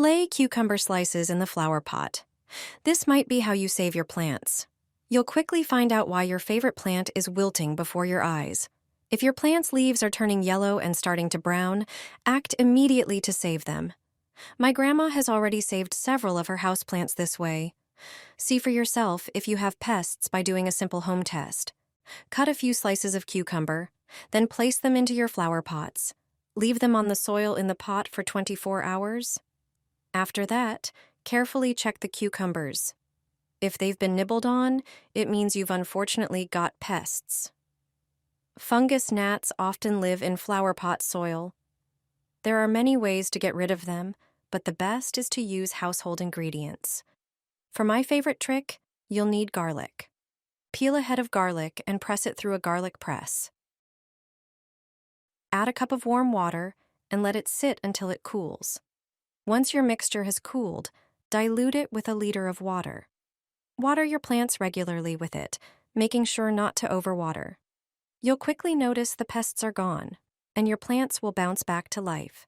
Lay cucumber slices in the flower pot. This might be how you save your plants. You'll quickly find out why your favorite plant is wilting before your eyes. If your plant's leaves are turning yellow and starting to brown, act immediately to save them. My grandma has already saved several of her houseplants this way. See for yourself if you have pests by doing a simple home test. Cut a few slices of cucumber, then place them into your flower pots. Leave them on the soil in the pot for 24 hours. After that, carefully check the cucumbers. If they've been nibbled on, it means you've unfortunately got pests. Fungus gnats often live in flower pot soil. There are many ways to get rid of them, but the best is to use household ingredients. For my favorite trick, you'll need garlic. Peel a head of garlic and press it through a garlic press. Add a cup of warm water and let it sit until it cools. Once your mixture has cooled, dilute it with a liter of water. Water your plants regularly with it, making sure not to overwater. You'll quickly notice the pests are gone, and your plants will bounce back to life.